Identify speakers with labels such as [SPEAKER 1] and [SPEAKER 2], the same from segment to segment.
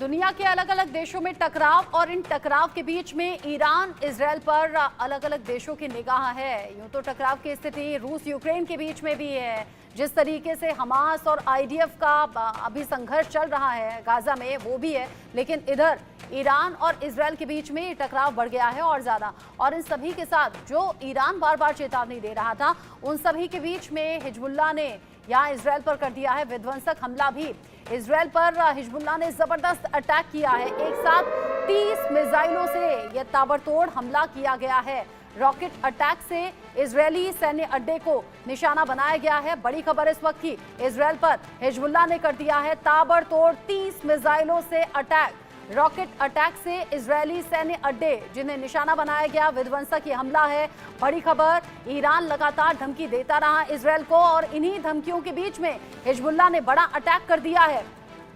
[SPEAKER 1] दुनिया के अलग अलग देशों में टकराव और इन टकराव के बीच में ईरान इजराइल पर अलग अलग देशों की निगाह है। यूं तो टकराव की स्थिति रूस यूक्रेन के बीच में भी है। जिस तरीके से हमास और आईडीएफ का अभी संघर्ष चल रहा है गाजा में, वो भी है, लेकिन इधर ईरान और इजराइल के बीच में टकराव बढ़ गया है और ज्यादा। और इन सभी के साथ जो ईरान बार बार चेतावनी दे रहा था, उन सभी के बीच में हिजबुल्लाह ने यहाँ इजराइल पर कर दिया है विध्वंसक हमला भी। इजराइल पर हिजबुल्लाह ने जबरदस्त अटैक किया है। एक साथ 30 मिसाइलों से यह ताबड़तोड़ हमला किया गया है। रॉकेट अटैक से इजरायली सैन्य अड्डे को निशाना बनाया गया है। बड़ी खबर इस वक्त की, इजराइल पर हिजबुल्लाह ने कर दिया है ताबड़तोड़ 30 मिसाइलों से अटैक। रॉकेट अटैक से इजरायली सैन्य अड्डे जिन्हें निशाना बनाया गया, विध्वंसक ये हमला है। बड़ी खबर, ईरान लगातार धमकी देता रहा इजराइल को और इन्हीं धमकियों के बीच में हिजबुल्लाह ने बड़ा अटैक कर दिया है।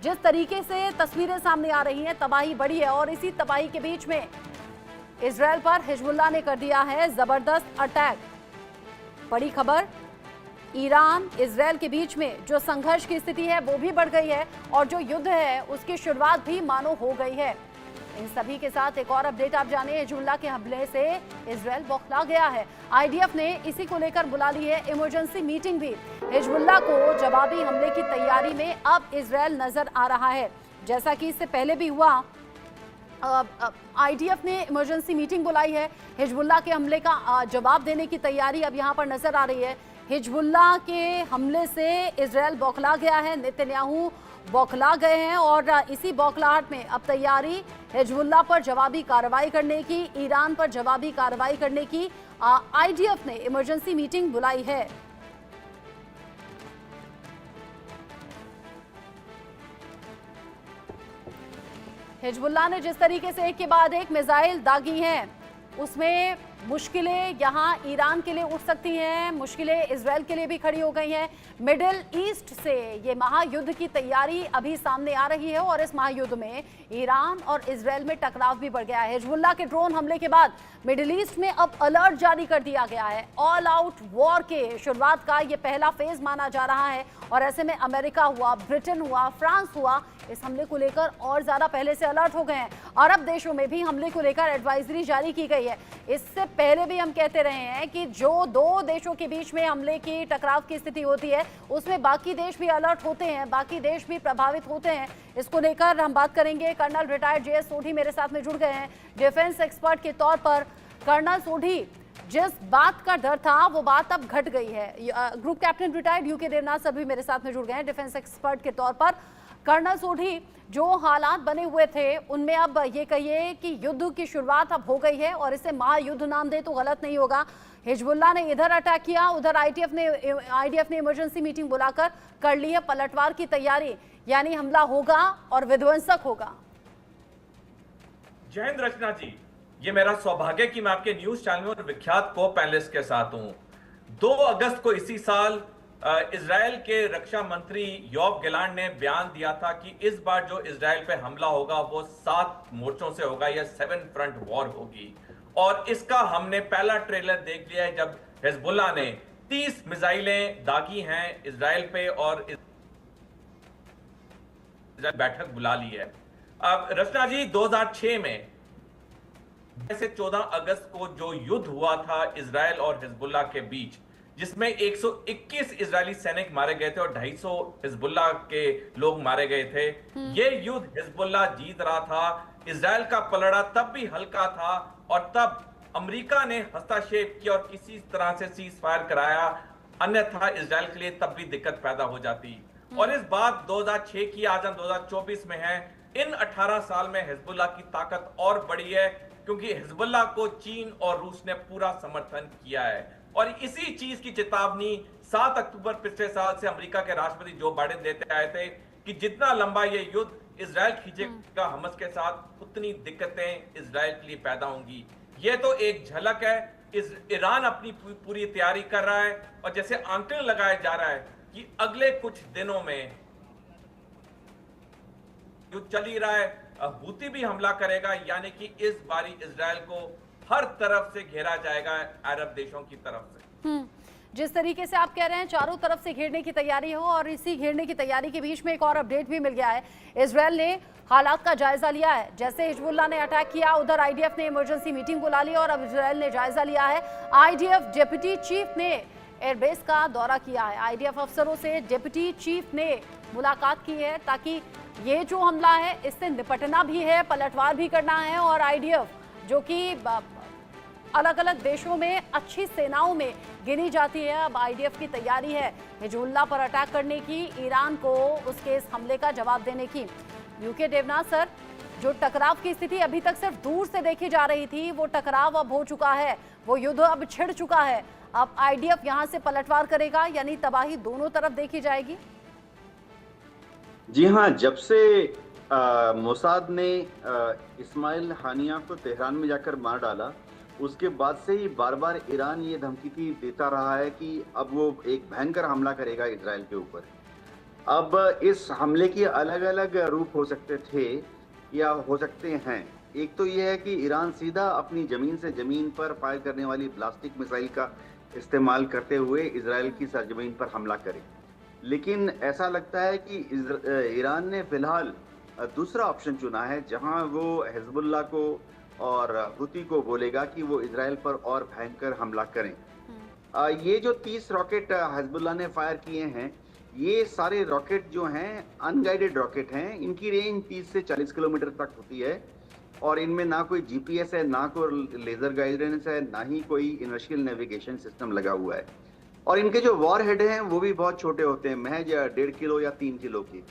[SPEAKER 1] जिस तरीके से तस्वीरें सामने आ रही हैं, तबाही बड़ी है और इसी तबाही के बीच में इजराइल पर हिजबुल्लाह ने कर दिया है जबरदस्त अटैक। बड़ी खबर, ईरान इजराइल के बीच में जो संघर्ष की स्थिति है वो भी बढ़ गई है और जो युद्ध है उसकी शुरुआत भी मानो हो गई है। इन सभी के साथ एक और अपडेट आप जानिए, हिजबुल्लाह के हमले से इजराइल बौखला गया है। आईडीएफ ने इसी को लेकर बुला ली है इमरजेंसी मीटिंग भी। हिजबुल्लाह को जवाबी हमले की तैयारी में अब इजराइल नजर आ रहा है। जैसा कि इससे पहले भी हुआ, आईडीएफ ने इमरजेंसी मीटिंग बुलाई है। हिजबुल्लाह के हमले का जवाब देने की तैयारी अब यहाँ पर नजर आ रही है। हिजबुल्लाह के हमले से इजराइल बौखला गया है, नेतन्याहू बौखला गए हैं और इसी बौखलाहट में अब तैयारी हिजबुल्लाह पर जवाबी कार्रवाई करने की, ईरान पर जवाबी कार्रवाई करने की आईडीएफ ने इमरजेंसी मीटिंग बुलाई है। हिजबुल्लाह ने जिस तरीके से एक के बाद एक मिसाइल दागी हैं, उसमें मुश्किलें यहाँ ईरान के लिए उठ सकती हैं, मुश्किलें इजराइल के लिए भी खड़ी हो गई हैं। मिडिल ईस्ट से ये महायुद्ध की तैयारी अभी सामने आ रही है और इस महायुद्ध में ईरान और इजराइल में टकराव भी बढ़ गया है। हिजबुल्लाह के ड्रोन हमले के बाद मिडिल ईस्ट में अब अलर्ट जारी कर दिया गया है। ऑल आउट वॉर के शुरुआत का ये पहला फेज माना जा रहा है और ऐसे में अमेरिका हुआ, ब्रिटेन हुआ, फ्रांस हुआ, इस हमले को लेकर और ज्यादा पहले से अलर्ट हो गए हैं। अरब देशों में भी हमले को लेकर एडवाइजरी जारी की गई है। इससे पहले भी हम कहते रहे हैं कि जो दो देशों के बीच में हमले की, टकराव की स्थिति होती है, उसमें बाकी देश भी अलर्ट होते हैं, बाकी देश भी प्रभावित होते हैं। इसको लेकर हम बात करेंगे। कर्नल रिटायर्ड जेएस सोढ़ी मेरे साथ में जुड़ गए हैं डिफेंस एक्सपर्ट के तौर पर। कर्नल सोढ़ी, जिस बात का डर था वो बात अब घट गई है। Group captain retired UK Devnath sir भी मेरे साथ में जुड़ गए हैं डिफेंस एक्सपर्ट के तौर पर। कर्नल सोढ़ी, जो हालात बने हुए थे उनमें अब ये कहिए कि युद्ध की शुरुआत अब हो गई है और इसे महायुद्ध नाम दे तो गलत नहीं होगा। हिजबुल्लाह ने इधर अटैक किया, उधर आईडीएफ ने इमरजेंसी मीटिंग बुलाकर कर ली है पलटवार की तैयारी, यानी हमला होगा और विध्वंसक होगा।
[SPEAKER 2] जय हिंद रचना जी, ये मेरा सौभाग्य कि मैं आपके न्यूज चैनल में विख्यात को पैनलिस्ट के साथ हूं। 2 अगस्त को इसी साल इजराइल के रक्षा मंत्री योव गैलांट ने बयान दिया था कि इस बार जो इजराइल पे हमला होगा वो 7 मोर्चों से होगा, यह 7 फ्रंट वॉर होगी। और इसका हमने पहला ट्रेलर देख लिया है जब हिजबुल्लाह ने 30 मिसाइलें दागी हैं इजराइल पे और बैठक बुला ली है। अब रचना जी, 2006 में से 14 अगस्त को जो युद्ध हुआ था इजराइल और हिजबुल्लाह के बीच, जिसमें 121 इजरायली सैनिक मारे गए थे और 250 हिजबुल्लाह के लोग मारे गए थे। ये युद्ध हिजबुल्लाह जीत रहा था। इजराइल का पलड़ा तब भी हल्का था और तब अमेरिका ने हस्तक्षेप किया और किसी तरह से सीज फायर कराया, अन्यथा इजराइल के लिए तब भी दिक्कत पैदा हो जाती। और इस बात 2006 की, आज हम 2024 में हैं। इन 18 साल में हिजबुल्लाह की ताकत और बढ़ी है क्योंकि हिजबुल्लाह को चीन और रूस ने पूरा समर्थन किया है। और इसी चीज की चेतावनी 7 अक्टूबर पिछले साल से अमेरिका के राष्ट्रपति जो बाइडेन देते आए थे कि जितना लंबा ये युद्ध इजराइल खींचेगा हमास के साथ, उतनी दिक्कतें इजराइल के लिए पैदा होंगी। ये तो एक झलक है। ईरान अपनी पूरी तैयारी कर रहा है और जैसे आंकलन लगाया जा रहा है कि अगले कुछ दिनों में युद्ध चल ही रहा है, हूती भी हमला करेगा, यानी कि इस बारी इजराइल को हर तरफ से घेरा जाएगा अरब देशों की तरफ से।
[SPEAKER 1] जिस तरीके से आप कह रहे हैं चारों तरफ से घेरने की तैयारी हो, और इसी घेरने की तैयारी के बीच में एक और अपडेट भी मिल गया है। इजरायल ने हालात का जायजा लिया है। जैसे हिजबुल्लाह ने अटैक किया, उधर आईडीएफ ने इमरजेंसी मीटिंग बुला ली और अब इजरायल ने जायजा लिया है। आईडीएफ डिप्टी चीफ ने एयरबेस का दौरा किया है। आईडीएफ अफसरों से डिप्टी चीफ ने मुलाकात की है ताकि ये जो हमला है इससे निपटना भी है, पलटवार भी करना है। और आईडीएफ जो कि अलग अलग देशों में अच्छी सेनाओं में गिनी जाती है, अब आईडीएफ की तैयारी है हिजबुल्लाह पर अटैक करने की, ईरान को उसके इस हमले का जवाब देने की। यूके देवनाथ सर, जो टकराव की स्थिति अभी तक सिर्फ दूर से देखी जा रही थी, वो टकराव अब हो चुका है, वो युद्ध अब छिड़ चुका है। अब आईडीएफ यहां से पलटवार करेगा, यानी तबाही दोनों तरफ देखी जाएगी।
[SPEAKER 3] जी हाँ, जब से मोसाद ने इस्माइल हानिया को तेहरान में जाकर मार डाला, उसके बाद से ही बार बार ईरान ये धमकी देता रहा है कि अब वो एक भयंकर हमला करेगा इजराइल के ऊपर। अब इस हमले के अलग अलग रूप हो सकते थे या हो सकते हैं। एक तो ये है कि ईरान सीधा अपनी ज़मीन से ज़मीन पर फायर करने वाली ब्लास्टिक मिसाइल का इस्तेमाल करते हुए इजराइल की सरजमीन पर हमला करे, लेकिन ऐसा लगता है कि ईरान ने फिलहाल दूसरा ऑप्शन चुना है, जहां वो हिजबुल्लाह को और हुती को बोलेगा कि वो इजराइल पर और भयंकर हमला करें। ये जो 30 रॉकेट हिजबुल्लाह ने फायर किए हैं, ये सारे रॉकेट जो हैं अनगाइडेड रॉकेट हैं। इनकी रेंज 30 से 40 किलोमीटर तक होती है और इनमें ना कोई जीपीएस है, ना कोई लेजर गाइडेंस है, ना ही कोई इनर्शियल नेविगेशन सिस्टम लगा हुआ है। और इनके जो वॉर हेड हैं वो भी बहुत छोटे होते हैं, महज 1.5 किलो या 3 किलो के।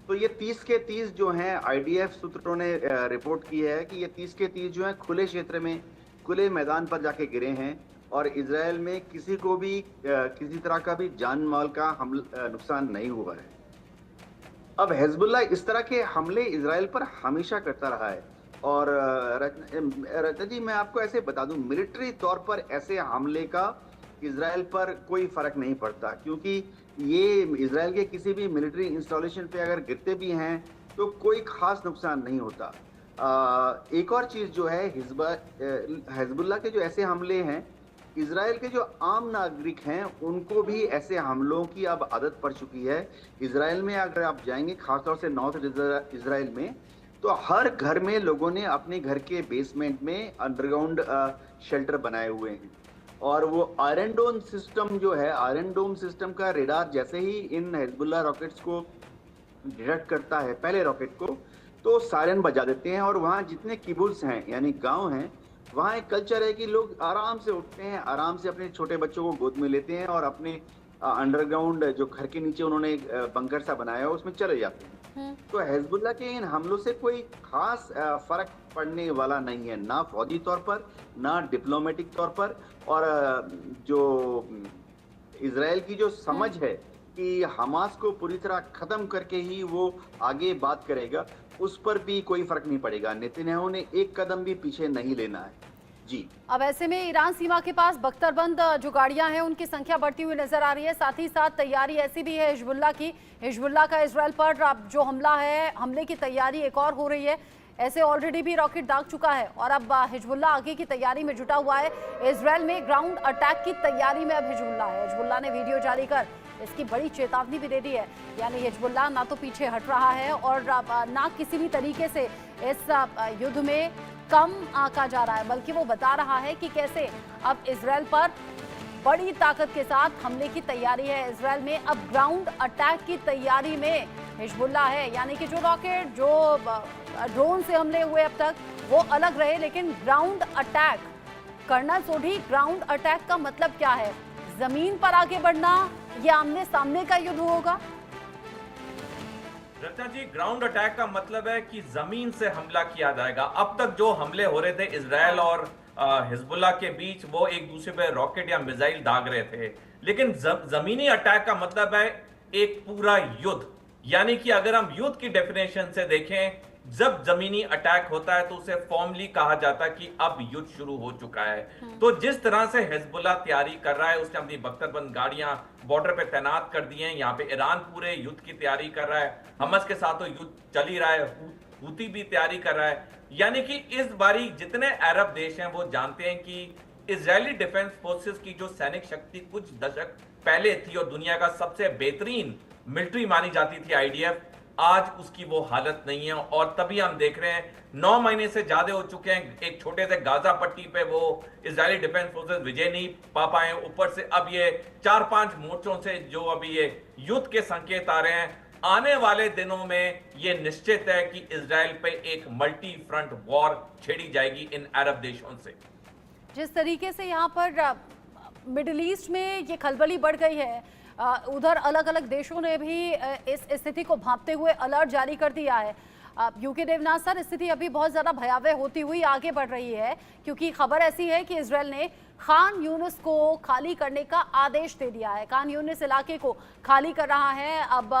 [SPEAKER 3] तो ये 30 के 30 जो हैं, आईडीएफ सूत्रों ने रिपोर्ट की है कि ये 30 के 30 जो हैं खुले क्षेत्र में, खुले मैदान पर जाके गिरे हैं और इजराइल में किसी को भी किसी तरह का भी जान माल का नुकसान नहीं हुआ है। अब हिजबुल्लाह इस तरह के हमले इजराइल पर हमेशा करता रहा है। और रत्ना जी, मैं आपको ऐसे बता दूं, मिलिट्री तौर पर ऐसे हमले का इजराइल पर कोई फर्क नहीं पड़ता, क्योंकि ये इजराइल के किसी भी मिलिट्री इंस्टॉलेशन पे अगर गिरते भी हैं तो कोई खास नुकसान नहीं होता। एक और चीज़ जो है, हिजबुल्लाह के जो ऐसे हमले हैं, इजराइल के जो आम नागरिक हैं उनको भी ऐसे हमलों की अब आदत पड़ चुकी है। इजराइल में अगर आप जाएंगे, खासतौर से नॉर्थ इजराइल में, तो हर घर में लोगों ने अपने घर के बेसमेंट में अंडरग्राउंड शेल्टर बनाए हुए हैं। और वो आयरन डोम सिस्टम जो है, आयरन डोम सिस्टम का रेडार जैसे ही इन हिजबुल्लाह रॉकेट्स को डिटेक्ट करता है, पहले रॉकेट को, तो सायरन बजा देते हैं। और वहाँ जितने किबुत्स हैं यानी गांव हैं, वहाँ एक कल्चर है कि लोग आराम से उठते हैं, आराम से अपने छोटे बच्चों को गोद में लेते हैं और अपने अंडरग्राउंड जो घर के नीचे उन्होंने बंकर सा बनाया है उसमें चले जाते हैं। तो हिजबुल्लाह के इन हमलों से कोई खास फर्क पड़ने वाला नहीं है, ना फौजी तौर पर, ना डिप्लोमेटिक तौर पर। और जो इजराइल की जो समझ है कि हमास को पूरी तरह खत्म करके ही वो आगे बात करेगा, उस पर भी कोई फर्क नहीं पड़ेगा। नेतन्याहू ने एक कदम भी पीछे नहीं लेना है। जी, अब
[SPEAKER 1] ऐसे में ईरान सीमा के पास बख्तरबंद जो गाड़ियां हैं उनकी संख्या बढ़ती हुई नजर आ रही है। साथ ही साथ तैयारी ऐसी भी है हिजबुल्लाह की, हिजबुल्लाह का इजराइल पर जो हमला है, हमले की तैयारी एक और हो रही है। ऐसे ऑलरेडी भी रॉकेट दाग चुका है और अब हिजबुल्लाह आगे की तैयारी में जुटा हुआ है। इजराइल में ग्राउंड अटैक की तैयारी में अब हिजबुल्लाह है। हिजबुल्लाह ने वीडियो जारी कर इसकी बड़ी चेतावनी भी दे दी है, यानी हिजबुल्लाह ना तो पीछे हट रहा है और ना किसी भी तरीके से इस युद्ध में कम आंका जा रहा है, बल्कि वो बता रहा है कि कैसे अब इजराइल पर बड़ी ताकत के साथ हमले की तैयारी है। इजराइल में अब ग्राउंड अटैक की तैयारी में हिजबुल्लाह है, यानी कि जो रॉकेट, जो ड्रोन से हमले हुए अब तक वो अलग रहे, लेकिन ground attack colonel Sodhi, ground attack का मतलब क्या है? जमीन पर आगे बढ़ना या आमने सामने का युद्ध होगा?
[SPEAKER 2] रत्ना जी, ग्राउंड अटैक का मतलब है कि जमीन से हमला किया जाएगा। अब तक जो हमले हो रहे थे इजराइल और हिजबुल्लाह के बीच, वो एक दूसरे पे रॉकेट या मिसाइल दाग रहे थे, लेकिन जमीनी अटैक का मतलब है एक पूरा युद्ध। यानी कि अगर हम युद्ध की डेफिनेशन से देखें, जब जमीनी अटैक होता है तो उसे फॉर्मली कहा जाता है कि अब युद्ध शुरू हो चुका है। तो जिस तरह से हिजबुल्लाह तैयारी कर रहा है, उसने अपनी बख्तरबंद गाड़ियां बॉर्डर पे तैनात कर दी हैं। यहाँ पे ईरान पूरे युद्ध की तैयारी कर रहा है, हमास के साथ तो युद्ध चल ही रहा है, हुती भी तैयारी कर रहा है। यानी कि इस बारी जितने अरब देश हैं वो जानते हैं कि इजरायली डिफेंस फोर्सेस की जो सैनिक शक्ति कुछ दशक पहले थी और दुनिया का सबसे बेहतरीन मिलिट्री मानी जाती थी आईडीएफ, आज उसकी वो हालत नहीं है। और तभी हम देख रहे हैं 9 महीने से ज्यादा हो चुके हैं, एक छोटे से गाजा पट्टी पे वो इजरायली डिफेंस फोर्सेस विजय नहीं पा पाए। ऊपर से अब ये 4-5 मोर्चों से जो अभी ये युद्ध के संकेत आ रहे हैं, आने वाले दिनों में ये निश्चित है कि इजराइल पे एक मल्टी फ्रंट वॉर छेड़ी जाएगी इन अरब देशों से।
[SPEAKER 1] जिस तरीके से यहाँ पर मिडिल ईस्ट में ये खलबली बढ़ गई है, उधर अलग अलग देशों ने भी इस स्थिति को भांपते हुए अलर्ट जारी कर दिया है। यूके देवनाथ सर, स्थिति अभी बहुत ज्यादा भयावह होती हुई आगे बढ़ रही है, क्योंकि खबर ऐसी है कि इजराइल ने खान यूनिस को खाली करने का आदेश दे दिया है। खान यूनिस इलाके को खाली कर रहा है। अब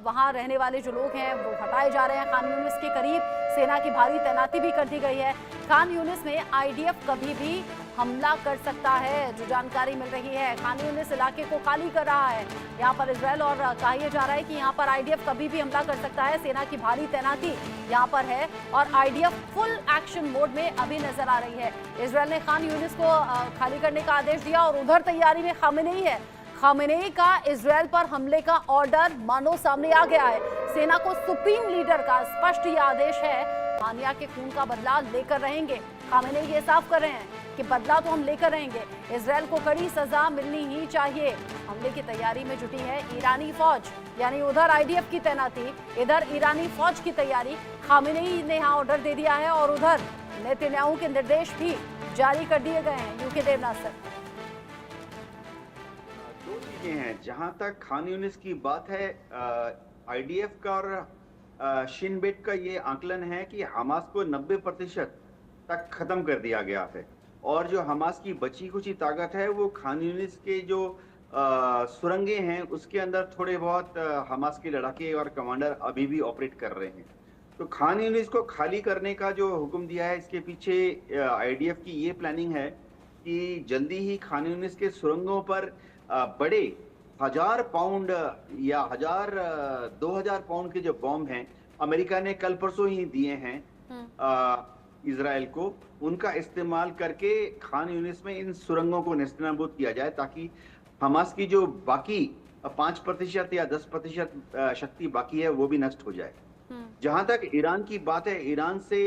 [SPEAKER 1] वहां रहने वाले जो लोग हैं वो हटाए जा रहे हैं। खान यूनिस के करीब सेना की भारी तैनाती भी कर दी गई है। खान यूनिस में आईडीएफ कभी भी हमला कर सकता है, जो जानकारी मिल रही है। खान यूनिस इलाके को खाली कर रहा है यहाँ पर इजराइल, और कहा यह जा रहा है कि यहाँ पर आईडीएफ कभी भी हमला कर सकता है। सेना की भारी तैनाती यहाँ पर है और आईडीएफ फुल एक्शन मोड में अभी नजर आ रही है। इजराइल ने खान यूनिस को खाली करने का आदेश दिया और उधर तैयारी में खामेनेई है। खामेनेई का इजराइल पर हमले का ऑर्डर मानो सामने आ गया है। सेना को सुप्रीम लीडर का स्पष्ट यह आदेश है, हानिया के खून का बदला लेकर रहेंगे। खामेनेई ये साफ कर रहे हैं कि बदला तो हम लेकर रहेंगे, इजराइल को कड़ी सजा मिलनी ही चाहिए। हमले की तैयारी में जुटी है ईरानी फौज, यानी उधर आईडीएफ की तैनाती, इधर ईरानी फौज की तैयारी। खामेनेई ने यहाँ ऑर्डर दे दिया है और उधर नेतन्याहू के निर्देश भी जारी कर दिए गए हैं। यूके देवनाथ सर,
[SPEAKER 3] दो चीजें हैं। जहां तक खान यूनिस की बात है, आईडीएफ का और शिन बेट का ये आकलन है कि हमास को 90% तक खत्म कर दिया गया है, और जो हमास की बची कुची ताकत है वो खान यूनिस के जो सुरंगे हैं उसके अंदर थोड़े बहुत हमास के लड़ाके और कमांडर अभी भी ऑपरेट कर रहे हैं। तो खान यूनिस को खाली करने का जो हुक्म दिया है, इसके पीछे आईडीएफ की ये प्लानिंग है कि जल्दी ही खान यूनिस के सुरंगों पर बड़े 1000 पाउंड या 2000 पाउंड के जो बॉम्ब हैं, अमेरिका ने कल परसों ही दिए हैं इजराइल को, उनका इस्तेमाल करके खान यूनिस में इन सुरंगों को नेस्तनाबूद किया जाए, ताकि हमास की जो बाकी 5% या 10% शक्ति बाकी है वो भी नष्ट हो जाए। जहां तक ईरान की बात है, ईरान से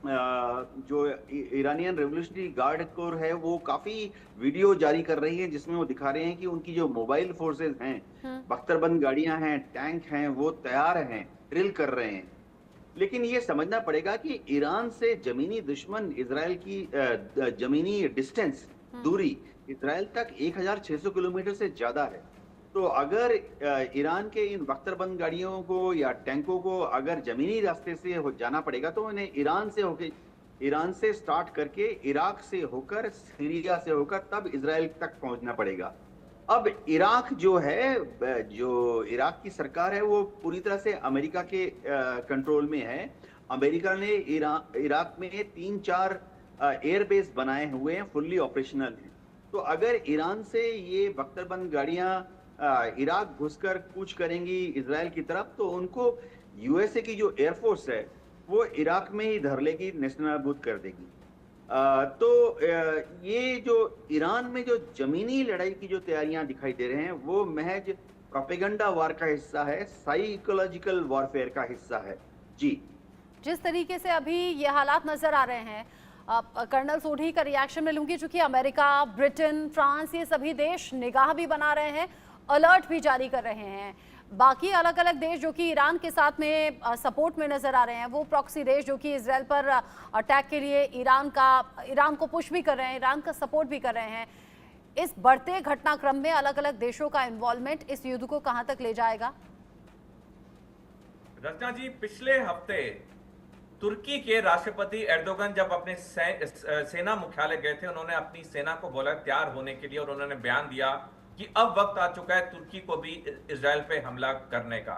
[SPEAKER 3] जो ईरानियन रेवोल्यूशनरी गार्ड कोर है वो काफी वीडियो जारी कर रही है, जिसमें वो दिखा रहे हैं कि उनकी जो मोबाइल फोर्सेस हैं, बख्तरबंद गाड़ियां हैं, टैंक हैं, वो तैयार हैं, ड्रिल कर रहे हैं। लेकिन ये समझना पड़ेगा कि ईरान से जमीनी दुश्मन इजराइल की जमीनी डिस्टेंस, दूरी इजराइल तक 1600 किलोमीटर से ज्यादा है। तो अगर ईरान के इन बख्तरबंद गाड़ियों को या टैंकों को अगर जमीनी रास्ते से जाना पड़ेगा तो उन्हें ईरान से स्टार्ट करके इराक से होकर, सीरिया से होकर तब इजराइल तक पहुंचना पड़ेगा। अब इराक जो है, जो इराक की सरकार है वो पूरी तरह से अमेरिका के कंट्रोल में है। अमेरिका ने इराक में 3-4 एयरबेस बनाए हुए हैं, फुल्ली ऑपरेशनल हैं। तो अगर ईरान से ये बख्तरबंद गाड़ियां इराक घुसकर कूच करेंगी इजराइल की तरफ, तो उनको यूएसए की जो एयरफोर्स है वो इराक में ही धर लेगी, नेस्तनाबूद कर देगी। तो ये जो ईरान में जो जमीनी लड़ाई की जो तैयारियां दिखाई दे रहे हैं वो महज प्रोपेगेंडा वार का हिस्सा है, साइकोलॉजिकल वॉरफेयर का हिस्सा है। जी,
[SPEAKER 1] जिस तरीके से अभी ये हालात नजर आ रहे हैं, कर्नल सोढी का रिएक्शन में लूंगी, चूंकि अमेरिका, ब्रिटेन, फ्रांस, ये सभी देश निगाह भी बना रहे हैं, अलर्ट भी जारी कर रहे हैं। बाकी अलग अलग देश जो कि ईरान के साथ में सपोर्ट में नजर आ रहे हैं, वो प्रॉक्सी देश जो कि इजराइल पर अटैक के लिए ईरान को पुश भी कर रहे हैं, ईरान का सपोर्ट भी कर रहे हैं। इस बढ़ते घटनाक्रम में अलग अलग देशों का इन्वॉल्वमेंट इस युद्ध को कहां तक ले जाएगा?
[SPEAKER 2] रचना जी, पिछले हफ्ते तुर्की के राष्ट्रपति एर्दोगन जब अपने सेना मुख्यालय गए थे, उन्होंने अपनी सेना को बोला तैयार होने के लिए, और उन्होंने बयान दिया कि अब वक्त आ चुका है तुर्की को भी इजराइल पे हमला करने का।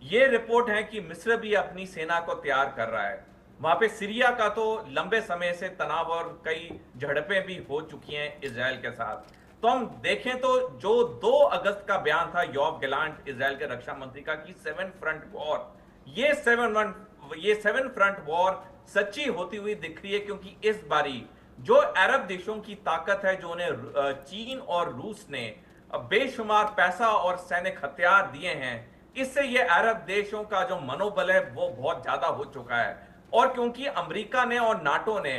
[SPEAKER 2] ये रिपोर्ट है कि मिस्र भी अपनी सेना को तैयार कर रहा है। वहां पे सीरिया का तो लंबे समय से तनाव और कई झड़पें भी हो चुकी हैं इजराइल के साथ। तो हम देखें तो जो 2 अगस्त का बयान था योआव गैलेंट इजराइल के रक्षा मंत्री का कि 7 फ्रंट वॉर, ये 7 फ्रंट वॉर सच्ची होती हुई दिख रही है, क्योंकि इस बारी जो अरब देशों की ताकत है, जो उन्हें चीन और रूस ने बेशुमार पैसा और सैनिक हथियार दिए हैं, इससे ये अरब देशों का जो मनोबल है वो बहुत ज्यादा हो चुका है। और क्योंकि अमेरिका ने और नाटो ने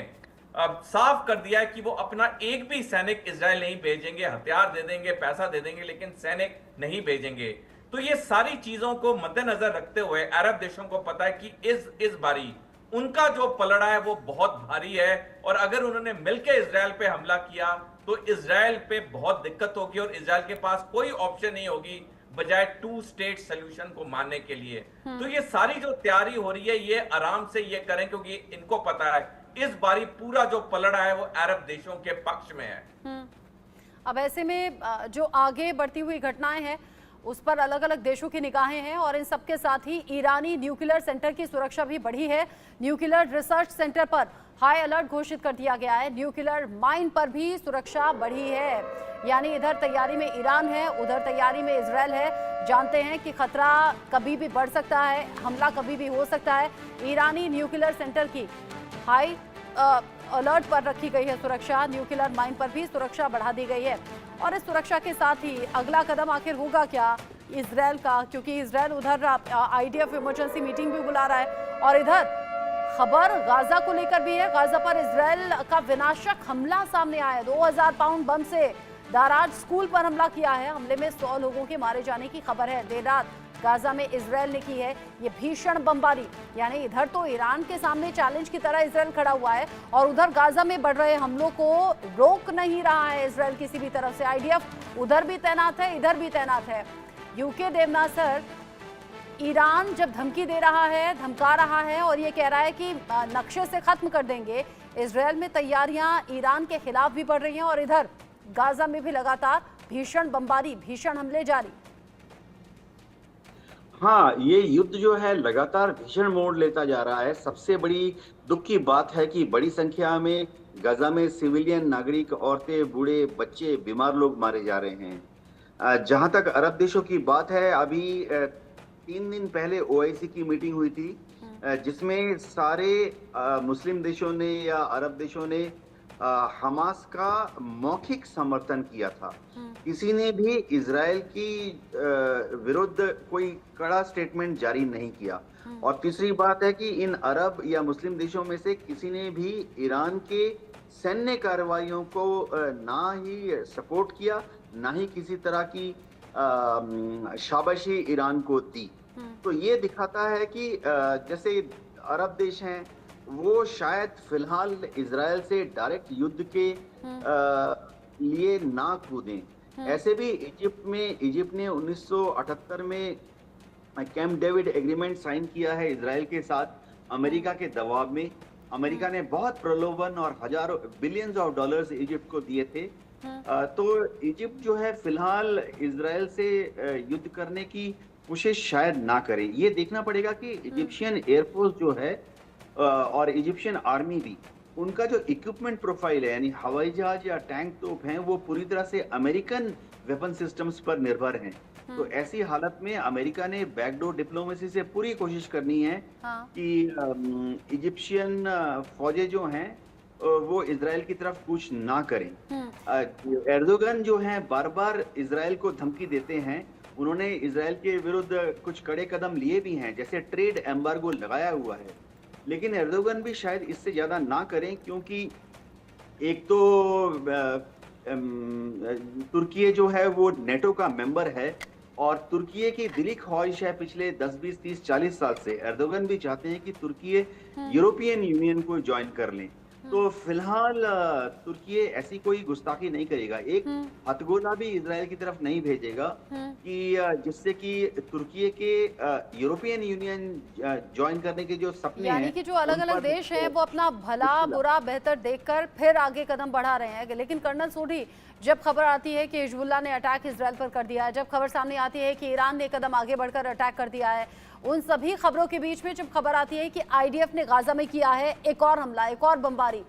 [SPEAKER 2] अब साफ कर दिया है कि वो अपना एक भी सैनिक इजराइल नहीं भेजेंगे, हथियार दे देंगे, पैसा दे देंगे, लेकिन सैनिक नहीं भेजेंगे। तो ये सारी चीजों को मद्देनजर रखते हुए अरब देशों को पता है कि इस बारी उनका जो पलड़ा है वो बहुत भारी है, और अगर उन्होंने मिलकर इजराइल पे हमला किया तो इजराइल पे बहुत दिक्कत होगी और इजराइल के पास कोई ऑप्शन नहीं होगी बजाय 2 स्टेट सोल्यूशन को मानने के लिए। तो ये सारी जो तैयारी हो रही है ये आराम से ये करें, क्योंकि इनको पता है इस बारी पूरा जो पलड़ा है वो अरब देशों के पक्ष में है।
[SPEAKER 1] अब ऐसे में जो आगे बढ़ती हुई घटनाएं हैं उस पर अलग अलग देशों की निगाहें हैं, और इन सबके साथ ही ईरानी न्यूक्लियर सेंटर की सुरक्षा भी बढ़ी है। न्यूक्लियर रिसर्च सेंटर पर हाई अलर्ट घोषित कर दिया गया है। न्यूक्लियर माइन पर भी सुरक्षा बढ़ी है, यानी इधर तैयारी में ईरान है, उधर तैयारी में इजराइल है। जानते हैं कि खतरा कभी भी बढ़ सकता है, हमला कभी भी हो सकता है। ईरानी न्यूक्लियर सेंटर की हाई अलर्ट पर रखी गई है सुरक्षा। न्यूक्लियर माइन पर भी सुरक्षा बढ़ा दी गई है, और इस सुरक्षा के साथ ही अगला कदम आखिर होगा क्या इजराइल का, क्योंकि इजराइल उधर IDF इमरजेंसी मीटिंग भी बुला रहा है, और इधर खबर गाजा को लेकर भी है। गाजा पर इजराइल का विनाशक हमला सामने आया है। 2000 पाउंड बम से दाराज स्कूल पर हमला किया है। हमले में 100 लोगों के मारे जाने की खबर है। देर रात गाजा में इजराइल ने की है ये भीषण बमबारी, यानी इधर तो ईरान के सामने चैलेंज की तरह इजराइल खड़ा हुआ है, और उधर गाजा में बढ़ रहे हमलों को रोक नहीं रहा है इजराइल किसी भी तरफ से। IDF उधर भी तैनात है, इधर भी तैनात है। यूके देवनासर ईरान जब धमकी दे रहा है, धमका रहा है और ये कह रहा है कि नक्शे से खत्म कर देंगे, इजराइल में तैयारियां ईरान के खिलाफ भी बढ़ रही हैं, और इधर गाजा में भी लगातार भीषण बमबारी, भीषण हमले जारी।
[SPEAKER 3] हाँ, ये युद्ध जो है लगातार भीषण मोड़ लेता जा रहा है। सबसे बड़ी दुख की बात है कि बड़ी संख्या में गाजा में सिविलियन नागरिक, औरतें, बूढ़े, बच्चे, बीमार लोग मारे जा रहे हैं। जहां तक अरब देशों की बात है, अभी 3 दिन पहले OIC की मीटिंग हुई थी, जिसमें सारे मुस्लिम देशों ने या अरब देशों ने हमास का मौखिक समर्थन किया था। किसी ने भी इजराइल की विरुद्ध कोई कड़ा स्टेटमेंट जारी नहीं किया। और तीसरी बात है कि इन अरब या मुस्लिम देशों में से किसी ने भी ईरान के सैन्य कार्रवाइयों को ना ही सपोर्ट किया, ना ही किसी तरह की शाबाशी ईरान को दी। तो ये दिखाता है कि जैसे अरब देश हैं वो शायद फिलहाल इजराइल से डायरेक्ट युद्ध के लिए ना कूदें। ऐसे भी इजिप्ट ने 1978 में कैंप डेविड एग्रीमेंट साइन किया है इजराइल के साथ अमेरिका के दबाव में। अमेरिका ने बहुत प्रलोभन और हजारों बिलियंस ऑफ डॉलर्स इजिप्ट को दिए थे। तो इजिप्ट जो है फिलहाल इजराइल से युद्ध करने की कोशिश शायद ना करे। ये देखना पड़ेगा कि इजिप्शियन एयरफोर्स जो है और इजिप्शियन आर्मी भी, उनका जो इक्विपमेंट प्रोफाइल है, यानी हवाई जहाज या टैंक तोप हैं, वो पूरी तरह से अमेरिकन वेपन सिस्टम्स पर निर्भर हैं। तो ऐसी हालत में अमेरिका ने बैकडोर डिप्लोमेसी से पूरी कोशिश करनी है कि इजिप्शियन फौजें जो हैं वो इजराइल की तरफ कुछ ना करें। एर्दोगन जो हैं बार बार इजराइल को धमकी देते हैं। उन्होंने इजराइल के विरुद्ध कुछ कड़े कदम लिए भी हैं, जैसे ट्रेड एम्बार्गो लगाया हुआ है, लेकिन एर्दोगन भी शायद इससे ज्यादा ना करें, क्योंकि एक तो तुर्की जो है वो नेटो का मेंबर है, और तुर्की की दिली ख्वाहिश है पिछले 10, 20, 30, 40 साल से। एर्दोगन भी चाहते हैं कि तुर्की यूरोपियन यूनियन को ज्वाइन कर लें। तो फिलहाल तुर्की ऐसी कोई गुस्ताखी नहीं करेगा, एक हथगोला भी इजराइल की तरफ नहीं भेजेगा कि जिससे कि तुर्की के यूरोपियन यूनियन ज्वाइन करने के जो सपने हैं,
[SPEAKER 1] यानी कि जो अलग अलग देश हैं वो अपना भला बुरा बेहतर देखकर फिर आगे कदम बढ़ा रहे हैं। लेकिन कर्नल सोढी, जब खबर आती है कि हिजबुल्लाह ने अटैक इजराइल पर कर दिया है, जब खबर सामने आती है कि ईरान ने कदम आगे बढ़कर अटैक कर दिया है, उन सभी खबरों के बीच में जब खबर आती है कि IDF ने गाजा में किया है एक और हमला, एक और बमबारी,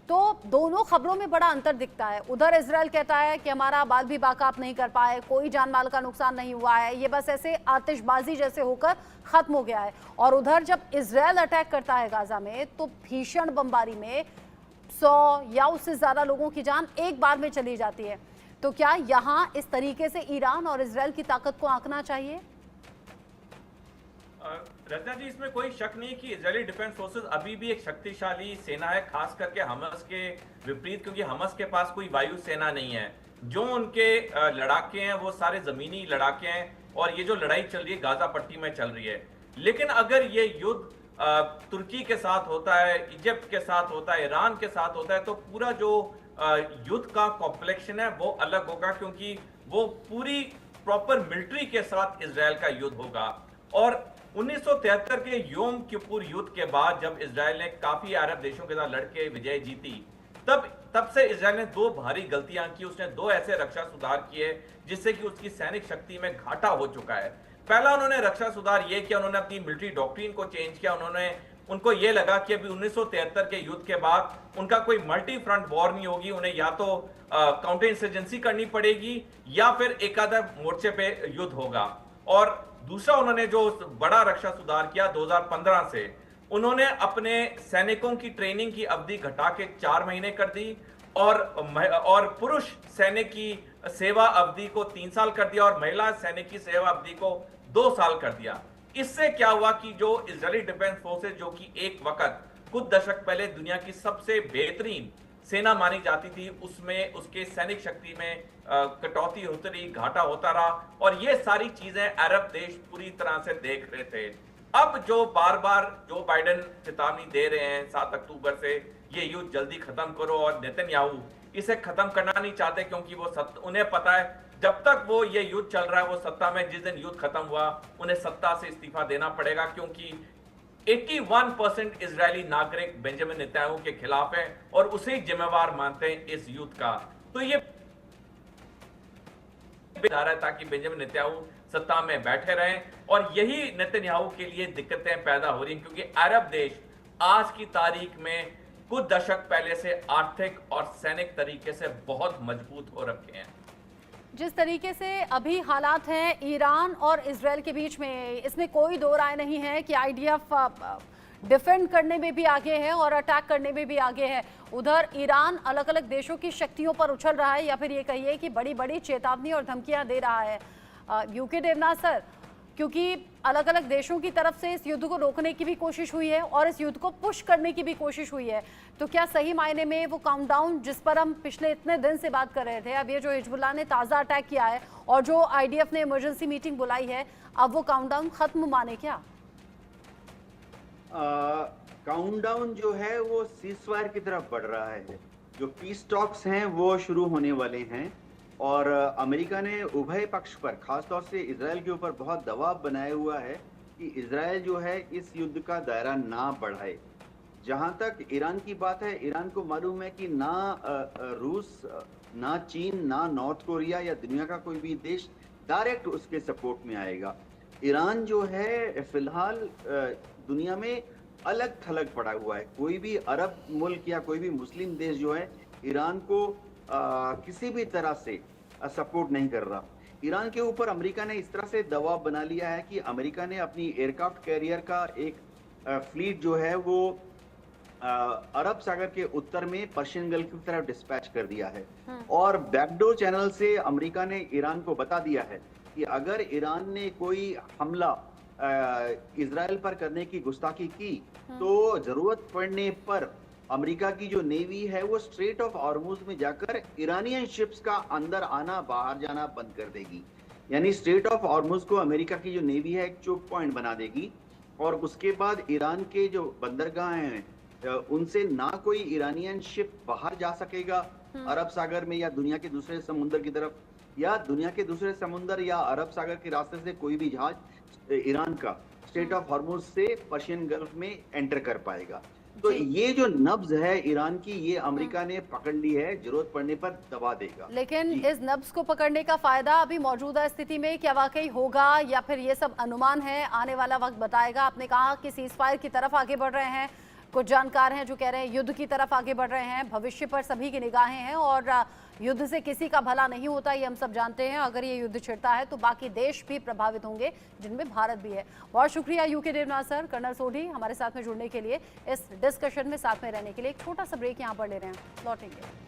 [SPEAKER 1] तो दोनों खबरों में बड़ा अंतर दिखता है। उधर इजराइल कहता है कि हमारा बाल भी बाकाप नहीं कर पाए, कोई जान माल का नुकसान नहीं हुआ है, ये बस ऐसे आतिशबाजी जैसे होकर खत्म हो गया है। और उधर जब इजराइल अटैक करता है गाजा में, तो भीषण बमबारी में 100 या उससे ज्यादा लोगों की जान एक बार में चली जाती है। तो क्या यहाँ इस तरीके से ईरान और इजराइल की ताकत को आंकना चाहिए?
[SPEAKER 2] रचना जी, इसमें कोई शक नहीं कि इजरायली डिफेंस फोर्सेस अभी भी एक शक्तिशाली सेना है, खास करके हमस के विपरीत, क्योंकि हमस के पास कोई वायु सेना नहीं है। जो उनके लड़ाके हैं वो सारे जमीनी लड़ाके हैं, और ये जो लड़ाई चल रही है गाजा पट्टी में चल रही है। लेकिन अगर ये युद्ध तुर्की के साथ होता है, इजिप्ट के साथ होता है, ईरान के साथ होता है, तो पूरा जो युद्ध का कॉम्प्लेक्शन है वो अलग होगा, क्योंकि वो पूरी प्रॉपर मिलिट्री के साथ इजराइल का युद्ध होगा। और 1973 के योम किपुर युद्ध के बाद जब इजराइल ने काफी अरब देशों के साथ लड़के विजय जीती, तब से इजराइल ने दो भारी गलतियां की। उसने दो ऐसे रक्षा सुधार किए जिससे कि उसकी सैनिक शक्ति में घाटा हो चुका है। पहला उन्होंने रक्षा सुधार ये किया, उन्होंने अपनी मिलिट्री डॉक्ट्रिन को चेंज किया। उनको ये लगा कि अभी 1973 के युद्ध के बाद उनका कोई मल्टी फ्रंट वॉर नहीं होगी, उन्हें या तो काउंटर इंसर्जेंसी करनी पड़ेगी या फिर एक आधा मोर्चे पे युद्ध होगा। और दूसरा उन्होंने जो बड़ा रक्षा सुधार किया 2015 से, उन्होंने अपने सैनिकों की ट्रेनिंग की अवधि घटा के 4 महीने कर दी, और पुरुष सैनिक की सेवा अवधि को 3 साल कर दिया, और महिला सैनिक की सेवा अवधि को 2 साल कर दिया। इससे क्या हुआ कि जो इजरायली डिफेंस फोर्सेस, जो कि एक वक्त कुछ दशक पहले दुनिया की सबसे बेहतरीन सेना मानी जाती थी, उसमें उसके सैनिक शक्ति में कटौती होती रही, घाटा होता रहा, और ये सारी चीजें अरब देश पूरी तरह से देख रहे थे। अब जो बार बार जो बाइडेन चेतावनी दे रहे हैं 7 अक्टूबर से, ये युद्ध जल्दी खत्म करो, और नेतन्याहू इसे खत्म करना नहीं चाहते, क्योंकि उन्हें पता है जब तक वो ये युद्ध चल रहा है, वो सत्ता में, जिस दिन युद्ध खत्म हुआ उन्हें सत्ता से इस्तीफा देना पड़ेगा, क्योंकि 81% इजरायली नागरिक बेंजामिन नेतन्याहू के खिलाफ है और उसे ही जिम्मेवार मानते हैं इस युद्ध का। तो ये है ताकि बेंजामिन नेतन्याहू सत्ता में बैठे रहें, और यही नेतन्याहू के लिए दिक्कतें पैदा हो रही हैं, क्योंकि अरब देश आज की तारीख में कुछ दशक पहले से आर्थिक और सैनिक तरीके से बहुत मजबूत हो रखे हैं।
[SPEAKER 1] जिस तरीके से अभी हालात हैं ईरान और इजराइल के बीच में, इसमें कोई दो राय नहीं है कि आईडीएफ डिफेंड करने में भी आगे है और अटैक करने में भी आगे है। उधर ईरान अलग अलग देशों की शक्तियों पर उछल रहा है, या फिर ये कहिए कि बड़ी बड़ी चेतावनी और धमकियां दे रहा है। यूके देवनाथ सर, क्योंकि अलग अलग देशों की तरफ से इस युद्ध को रोकने की भी कोशिश हुई है और इस युद्ध को पुश करने की भी कोशिश हुई है, तो क्या सही मायने में वो काउंटडाउन जिस पर हम पिछले इतने दिन से बात कर रहे थे, अब ये जो हिजबुल्लाह ने ताज़ा अटैक किया है और जो आईडीएफ ने इमरजेंसी मीटिंग बुलाई है, अब वो काउंटडाउन खत्म माने क्या?
[SPEAKER 3] काउंटडाउन जो है वो सीजफायर की तरफ बढ़ रहा है। जो पीस टॉक्स हैं वो शुरू होने वाले हैं, और अमेरिका ने उभय पक्ष पर, खासतौर से इजराइल के ऊपर बहुत दबाव बनाया हुआ है कि इजराइल जो है इस युद्ध का दायरा ना बढ़ाए। जहां तक ईरान की बात है, ईरान को मालूम है कि ना रूस, ना चीन, ना नॉर्थ कोरिया या दुनिया का कोई भी देश डायरेक्ट उसके सपोर्ट में आएगा। ईरान जो है फिलहाल दुनिया में अलग थलग पड़ा हुआ है। कोई भी अरब मुल्क या कोई भी मुस्लिम देश जो है ईरान को किसी भी तरह से सपोर्ट नहीं कर रहा। ईरान के ऊपर अमेरिका ने इस तरह से दबाव बना लिया है कि अमेरिका ने अपनी एयरक्राफ्ट कैरियर का एक फ्लीट जो है वो अरब सागर के उत्तर में पर्शियन गल्फ की तरफ डिस्पैच कर दिया है। और बैकडोर चैनल से अमेरिका ने ईरान को बता दिया है कि अगर ईरान ने कोई हमला इजराइल पर करने की गुस्ताखी की, तो जरूरत पड़ने पर अमेरिका की जो नेवी है वो स्ट्रेट ऑफ हॉर्मुज में जाकर ईरानियन शिप्स का अंदर आना बाहर जाना बंद कर देगी। यानी स्ट्रेट ऑफ हॉर्मुज को अमेरिका की जो नेवी है एक चोक पॉइंट बना देगी, और उसके बाद ईरान के जो बंदरगाह हैं उनसे ना कोई ईरानियन शिप बाहर जा सकेगा अरब सागर में या दुनिया के दूसरे समुद्र की तरफ, या दुनिया के दूसरे समुद्र या अरब सागर के रास्ते से कोई भी जहाज ईरान का स्ट्रेट ऑफ हॉर्मुज से पर्शियन गल्फ में एंटर कर पाएगा। तो ये जो नब्ज है ईरान की, ये अमेरिका ने पकड़ ली है, जरूरत पड़ने पर दबा देगा।
[SPEAKER 1] लेकिन इस नब्ज को पकड़ने का फायदा अभी मौजूदा स्थिति में क्या वाकई होगा, या फिर ये सब अनुमान है, आने वाला वक्त बताएगा। आपने कहा कि सीज फायर की तरफ आगे बढ़ रहे हैं, कुछ जानकार हैं जो कह रहे हैं युद्ध की तरफ आगे बढ़ रहे हैं, भविष्य पर सभी की निगाहें हैं और युद्ध से किसी का भला नहीं होता, ये हम सब जानते हैं। अगर ये युद्ध छिड़ता है तो बाकी देश भी प्रभावित होंगे, जिनमें भारत भी है। बहुत शुक्रिया UK Devnath sir, colonel Sodhi, हमारे साथ में जुड़ने के लिए, इस डिस्कशन में साथ में रहने के लिए। एक छोटा सा ब्रेक यहाँ पर ले रहे हैं, लौटेंगे।